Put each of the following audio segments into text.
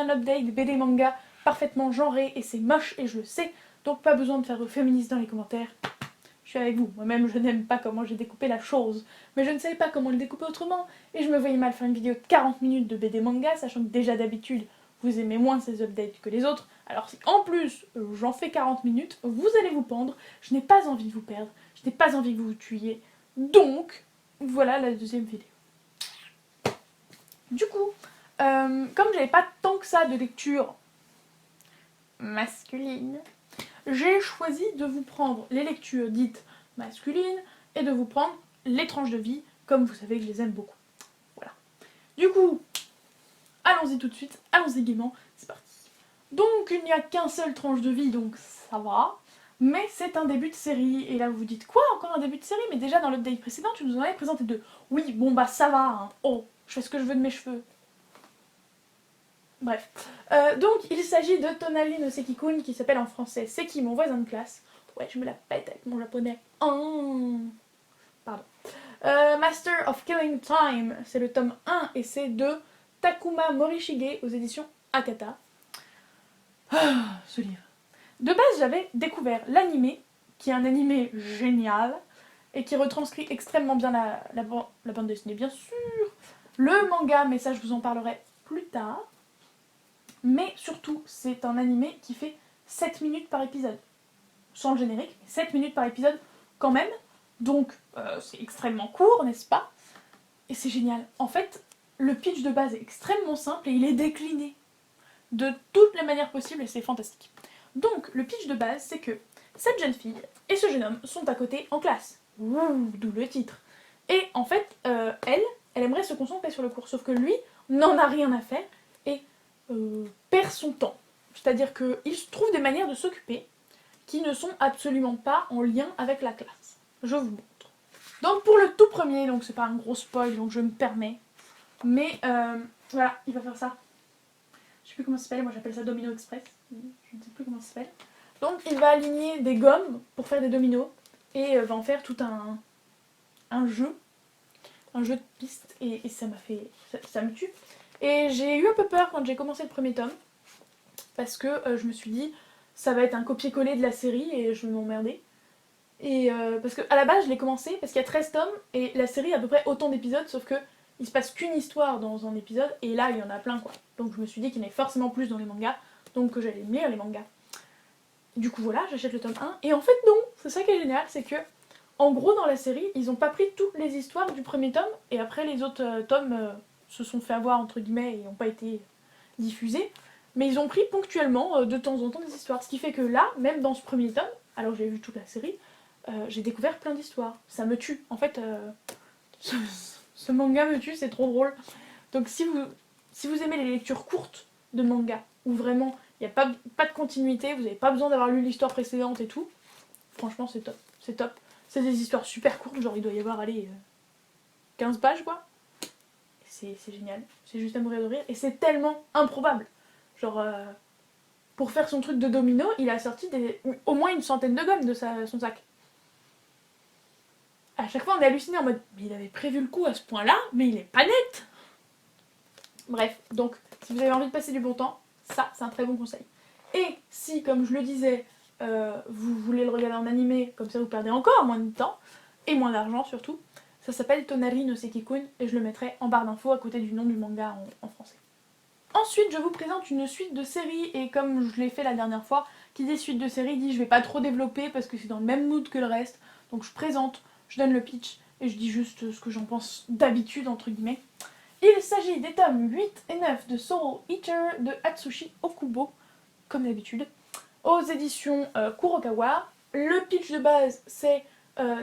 un update BD manga parfaitement genré et c'est moche et je le sais, donc pas besoin de faire féministe dans les commentaires. Je suis avec vous, moi-même je n'aime pas comment j'ai découpé la chose, mais je ne savais pas comment le découper autrement et je me voyais mal faire une vidéo de 40 minutes de BD manga, sachant que déjà d'habitude vous aimez moins ces updates que les autres, alors si en plus j'en fais 40 minutes, vous allez vous pendre, je n'ai pas envie de vous perdre, je n'ai pas envie que vous vous tuiez, donc voilà la deuxième vidéo. Du coup, comme j'avais pas tant que ça de lecture masculine, j'ai choisi de vous prendre les lectures dites masculines et de vous prendre les tranches de vie, comme vous savez que je les aime beaucoup. Voilà. Du coup, allons-y tout de suite, allons-y gaiement, c'est parti. Donc il n'y a qu'un seul tranche de vie, donc ça va, mais c'est un début de série, et là vous vous dites, quoi, encore un début de série? Mais déjà dans l'update précédent, tu nous en avais présenté deux. Oui, bon bah ça va, hein. Oh, je fais ce que je veux de mes cheveux. Bref. Donc, il s'agit de Tonari no Seki-kun, qui s'appelle en français Seki, mon voisin de classe. Ouais, je me la pète avec mon japonais. Oh. Pardon. Master of Killing Time, c'est le tome 1 et c'est de Takuma Morishige aux éditions Akata. Ah, ce livre. De base, j'avais découvert l'animé, qui est un animé génial et qui retranscrit extrêmement bien la bande dessinée, bien sûr. Le manga, mais ça, je vous en parlerai plus tard. Mais surtout, c'est un animé qui fait 7 minutes par épisode. Sans le générique, mais 7 minutes par épisode quand même. Donc, c'est extrêmement court, n'est-ce pas? Et c'est génial. En fait, le pitch de base est extrêmement simple et il est décliné de toutes les manières possibles et c'est fantastique. Donc, le pitch de base, c'est que cette jeune fille et ce jeune homme sont à côté en classe. Ouh, d'où le titre. Et en fait, elle aimerait se concentrer sur le cours, sauf que lui n'en a rien à faire et perd son temps. C'est-à-dire qu'il trouve des manières de s'occuper qui ne sont absolument pas en lien avec la classe. Je vous montre. Donc pour le tout premier, donc c'est pas un gros spoil, donc je me permets, mais voilà, il va faire ça. Je sais plus comment ça s'appelle, moi j'appelle ça Domino Express, je ne sais plus comment ça s'appelle. Donc il va aligner des gommes pour faire des dominos, et va en faire tout un jeu de piste, et ça m'a fait... ça me tue. Et j'ai eu un peu peur quand j'ai commencé le premier tome, parce que je me suis dit, ça va être un copier-coller de la série, et je vais m'emmerder. Et parce qu'à la base, je l'ai commencé, parce qu'il y a 13 tomes, et la série a à peu près autant d'épisodes, sauf que il se passe qu'une histoire dans un épisode, et là, il y en a plein, quoi. Donc je me suis dit qu'il y en avait forcément plus dans les mangas, donc que j'allais lire les mangas. Du coup, voilà, j'achète le tome 1, et en fait, non, c'est ça qui est génial, c'est que, en gros, dans la série, ils ont pas pris toutes les histoires du premier tome, et après, les autres tomes se sont fait avoir, entre guillemets, et n'ont pas été diffusés, mais ils ont pris ponctuellement, de temps en temps, des histoires. Ce qui fait que là, même dans ce premier tome, alors j'ai vu toute la série, j'ai découvert plein d'histoires. Ça me tue. En fait, ce manga me tue, c'est trop drôle. Donc si vous aimez les lectures courtes de manga, où vraiment il n'y a pas de continuité, vous n'avez pas besoin d'avoir lu l'histoire précédente et tout, franchement c'est top. C'est top. C'est des histoires super courtes, genre il doit y avoir, allez, 15 pages quoi. C'est génial. C'est juste à mourir de rire. Et c'est tellement improbable. Genre, pour faire son truc de domino, il a sorti au moins une centaine de gommes de son sac. À chaque fois, on est halluciné en mode, mais il avait prévu le coup à ce point-là, mais il est pas net. Bref, donc, si vous avez envie de passer du bon temps, ça, c'est un très bon conseil. Et si, comme je le disais, vous voulez le regarder en animé, comme ça vous perdez encore moins de temps, et moins d'argent surtout, ça s'appelle Tonari no Seki-kun, et je le mettrai en barre d'infos à côté du nom du manga en français. Ensuite, je vous présente une suite de séries, et comme je l'ai fait la dernière fois, qui dit suite de séries dit je vais pas trop développer parce que c'est dans le même mood que le reste, donc je présente, je donne le pitch, et je dis juste ce que j'en pense d'habitude, entre guillemets. Il s'agit des tomes 8 et 9 de Soul Eater de Atsushi Okubo, comme d'habitude, aux éditions Kurokawa. Le pitch de base, c'est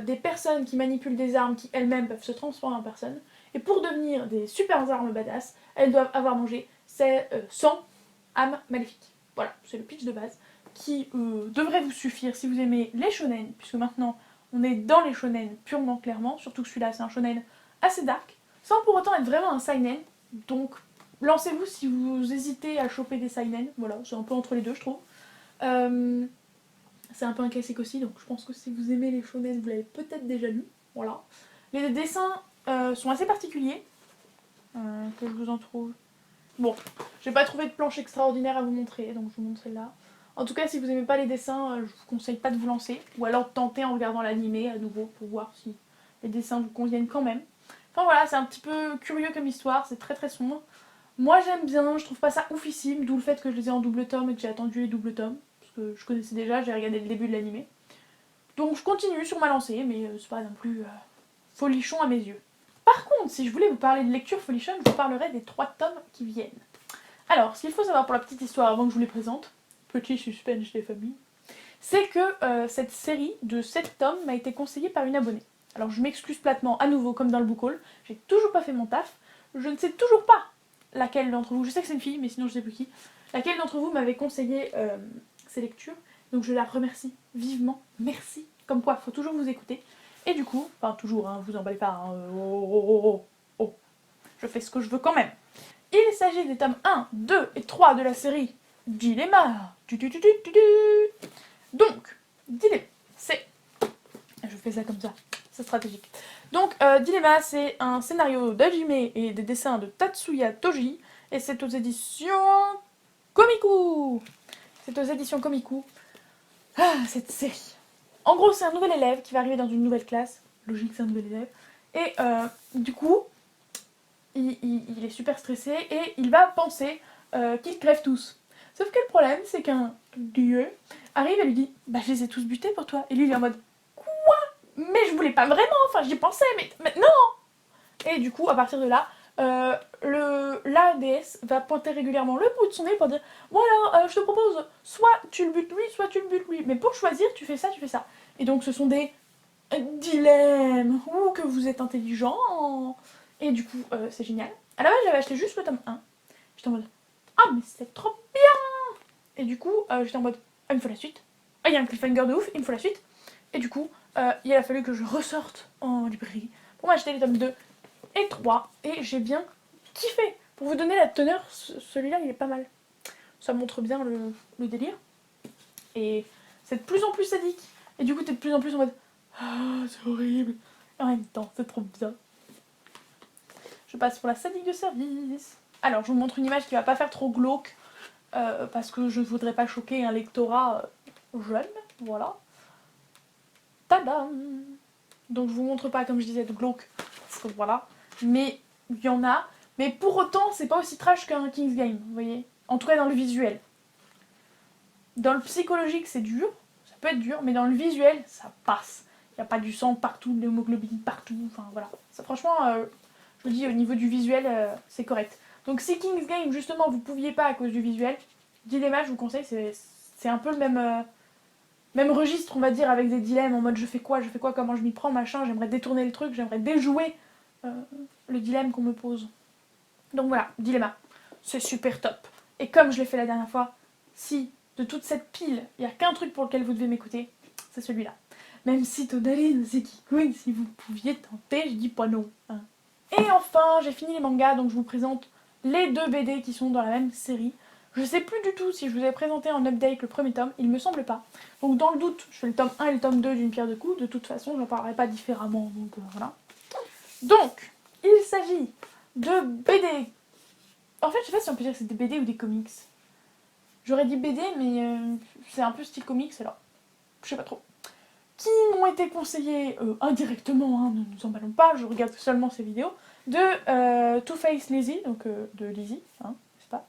des personnes qui manipulent des armes qui elles-mêmes peuvent se transformer en personnes, et pour devenir des super armes badass, elles doivent avoir mangé 100 âmes maléfiques. Voilà, c'est le pitch de base, qui devrait vous suffire si vous aimez les shonen, puisque maintenant on est dans les shonen purement clairement, surtout que celui-là c'est un shonen assez dark, sans pour autant être vraiment un seinen, donc lancez-vous si vous hésitez à choper des seinen, voilà, c'est un peu entre les deux je trouve. C'est un peu un classique aussi, donc je pense que si vous aimez les shonen, vous l'avez peut-être déjà lu, voilà. Les dessins sont assez particuliers, que je vous en trouve. Bon, j'ai pas trouvé de planche extraordinaire à vous montrer, donc je vous montre celle-là. En tout cas, si vous aimez pas les dessins, je vous conseille pas de vous lancer, ou alors de tenter en regardant l'animé à nouveau pour voir si les dessins vous conviennent quand même. Enfin voilà, c'est un petit peu curieux comme histoire, c'est très très sombre. Moi j'aime bien, je trouve pas ça oufissime, d'où le fait que je les ai en double tome et que j'ai attendu les double tomes, parce que je connaissais déjà, j'ai regardé le début de l'animé. Donc je continue sur ma lancée, mais c'est pas non plus folichon à mes yeux. Par contre, si je voulais vous parler de lecture folichonne, je vous parlerai des 3 tomes qui viennent. Alors, ce qu'il faut savoir pour la petite histoire avant que je vous les présente, petit suspense des familles, c'est que cette série de 7 tomes m'a été conseillée par une abonnée. Alors je m'excuse platement à nouveau comme dans le book haul, j'ai toujours pas fait mon taf, je ne sais toujours pas laquelle d'entre vous, je sais que c'est une fille mais sinon je sais plus qui, laquelle d'entre vous m'avait conseillé ces lectures, donc je la remercie vivement, merci, comme quoi faut toujours vous écouter, et du coup, enfin toujours, hein, vous emballez pas, hein, oh, je fais ce que je veux quand même. Il s'agit des tomes 1, 2 et 3 de la série Dilemma. Donc, Dilemma, c'est... Je fais ça comme ça, c'est stratégique. Donc, Dilemma, c'est un scénario d'Hajime et des dessins de Tatsuya Toji, et c'est aux éditions Komiku. C'est aux éditions Komiku. Ah, cette série. En gros, c'est un nouvel élève qui va arriver dans une nouvelle classe. Logique, c'est un nouvel élève. Et du coup, il est super stressé et il va penser qu'ils crèvent tous. Sauf que le problème, c'est qu'un dieu arrive et lui dit « Bah, je les ai tous butés pour toi. » Et lui, il est en mode « Quoi ? Mais je voulais pas vraiment, enfin, j'y pensais, mais non !» Et du coup, à partir de là, la déesse va pointer régulièrement le bout de son nez pour dire « Bon alors, je te propose, soit tu le butes lui, soit tu le butes lui. Mais pour choisir, tu fais ça, tu fais ça. » Et donc, ce sont des dilemmes. Ouh, que vous êtes intelligent. Et du coup, c'est génial. À la base, j'avais acheté juste le tome 1. J'étais en mode ah, mais c'est trop bien. Et du coup, j'étais en mode ah, il me faut la suite. Ah, il y a un cliffhanger de ouf, il me faut la suite. Et du coup, il a fallu que je ressorte en librairie pour m'acheter les tomes 2 et 3. Et j'ai bien kiffé. Pour vous donner la teneur, celui-là, il est pas mal. Ça montre bien le délire. Et c'est de plus en plus sadique. Et du coup, t'es de plus en plus en mode ah, c'est horrible. Et en même temps, c'est trop bien. Je passe pour la sadique de service. Alors, je vous montre une image qui va pas faire trop glauque, parce que je ne voudrais pas choquer un lectorat jeune, voilà. Tadam! Donc je vous montre pas, comme je disais, de glauque, parce que voilà. Mais il y en a. Mais pour autant, c'est pas aussi trash qu'un King's Game, vous voyez. En tout cas, dans le visuel. Dans le psychologique, c'est dur, ça peut être dur, mais dans le visuel, ça passe. Il n'y a pas du sang partout, de l'hémoglobine partout, enfin voilà. Ça, franchement, je vous dis, au niveau du visuel, c'est correct. Donc si King's Game, justement, vous pouviez pas à cause du visuel, Dilemma, je vous conseille, c'est un peu le même registre, on va dire, avec des dilemmes en mode je fais quoi, comment je m'y prends, machin, j'aimerais détourner le truc, j'aimerais déjouer le dilemme qu'on me pose. Donc voilà, Dilemma, c'est super top. Et comme je l'ai fait la dernière fois, si de toute cette pile, il n'y a qu'un truc pour lequel vous devez m'écouter, c'est celui-là. Même si Tonali, c'est qui queen, si vous pouviez tenter, je dis pas non. Hein. Et enfin, j'ai fini les mangas, donc je vous présente les 2 BD qui sont dans la même série. Je sais plus du tout si je vous ai présenté en update le premier tome, il me semble pas. Donc dans le doute, je fais le tome 1 et le tome 2 d'une pierre deux coups, de toute façon, je n'en parlerai pas différemment, donc voilà. Donc, il s'agit de BD. En fait, je sais pas si on peut dire que c'est des BD ou des comics. J'aurais dit BD, mais c'est un peu style comics, alors je sais pas trop. Qui m'ont été conseillés indirectement, hein, ne nous emballons pas, je regarde seulement ces vidéos, de Two Face Lizzie, donc de Lizzie, hein, n'est-ce pas.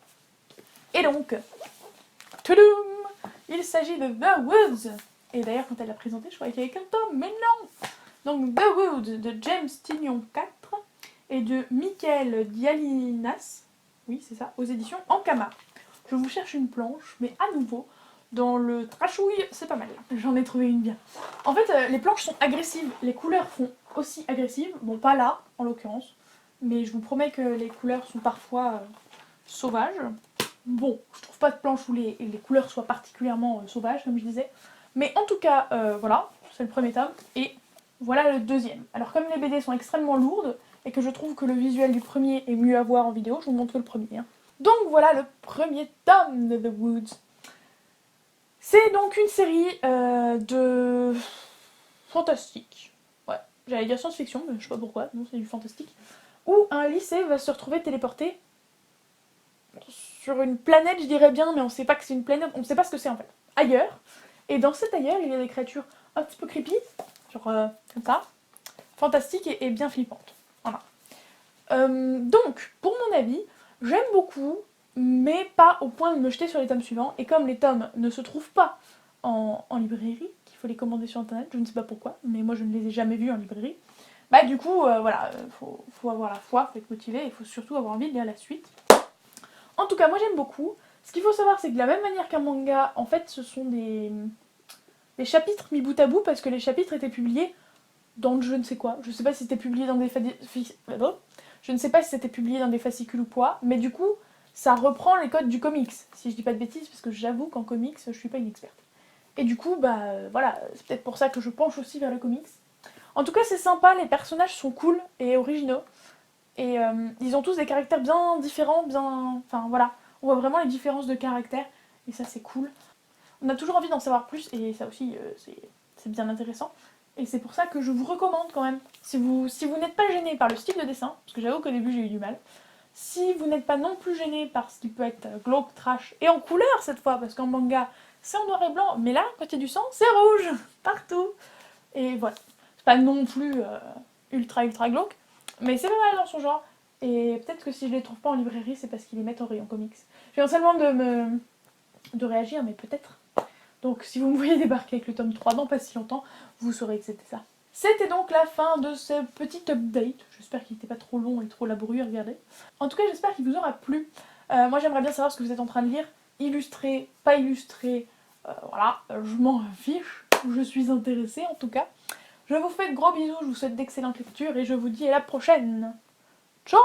Et donc, toudoum, il s'agit de The Woods. Et d'ailleurs, quand elle l'a présenté, je croyais qu'il y avait qu'un tome, mais non. Donc The Woods de James Tynion 4 et de Michael Dialinas, oui c'est ça, aux éditions Ankama. Je vous cherche une planche, mais à nouveau, dans le trashouille, c'est pas mal. J'en ai trouvé une bien. En fait, les planches sont agressives, les couleurs font aussi agressives. Bon, pas là, en l'occurrence, mais je vous promets que les couleurs sont parfois sauvages. Bon, je trouve pas de planche où les couleurs soient particulièrement sauvages, comme je disais. Mais en tout cas, voilà, c'est le premier tome, et voilà le deuxième. Alors comme les BD sont extrêmement lourdes, et que je trouve que le visuel du premier est mieux à voir en vidéo, je vous montre que le premier. Hein. Donc voilà le premier tome de The Woods. C'est donc une série de fantastique. Ouais, j'allais dire science-fiction, mais je sais pas pourquoi, non c'est du fantastique. Où un lycée va se retrouver téléporté sur une planète, je dirais bien, mais on sait pas que c'est une planète, on sait pas ce que c'est en fait. Ailleurs. Et dans cet ailleurs, il y a des créatures un petit peu creepy, genre comme ça, fantastiques et bien flippantes. Voilà. Donc, pour mon avis, j'aime beaucoup, mais pas au point de me jeter sur les tomes suivants. Et comme les tomes ne se trouvent pas en librairie, qu'il faut les commander sur internet, je ne sais pas pourquoi, mais moi je ne les ai jamais vus en librairie. Bah du coup, voilà, faut avoir la foi, faut être motivé, il faut surtout avoir envie de lire la suite. En tout cas, moi j'aime beaucoup. Ce qu'il faut savoir, c'est que de la même manière qu'un manga, en fait, ce sont des chapitres mis bout à bout, parce que les chapitres étaient publiés dans je ne sais quoi. Je sais pas si c'était publié dans des je ne sais pas si c'était publié dans des fascicules ou quoi, mais du coup, ça reprend les codes du comics, si je dis pas de bêtises, parce que j'avoue qu'en comics, je suis pas une experte. Et du coup, bah voilà, c'est peut-être pour ça que je penche aussi vers le comics. En tout cas, c'est sympa, les personnages sont cool et originaux. Et ils ont tous des caractères bien différents, bien... Enfin voilà, on voit vraiment les différences de caractère, et ça c'est cool. On a toujours envie d'en savoir plus, et ça aussi, c'est bien intéressant. Et c'est pour ça que je vous recommande quand même, si vous n'êtes pas gêné par le style de dessin, parce que j'avoue qu'au début j'ai eu du mal, si vous n'êtes pas non plus gêné par ce qui peut être glauque, trash, et en couleur cette fois, parce qu'en manga c'est en noir et blanc, mais là, quand il y a du sang, c'est rouge, partout. Et voilà, c'est pas non plus ultra glauque, mais c'est pas mal dans son genre. Et peut-être que si je les trouve pas en librairie, c'est parce qu'ils les mettent en rayon comics. Je viens seulement de réagir, mais peut-être. Donc si vous me voyez débarquer avec le tome 3 dans pas si longtemps, vous saurez que c'était ça. C'était donc la fin de ce petit update. J'espère qu'il n'était pas trop long et trop laborieux à regarder. En tout cas, j'espère qu'il vous aura plu. Moi, j'aimerais bien savoir ce que vous êtes en train de lire. Illustré, pas illustré, voilà, je m'en fiche. Je suis intéressée en tout cas. Je vous fais de gros bisous, je vous souhaite d'excellentes lectures et je vous dis à la prochaine. Ciao!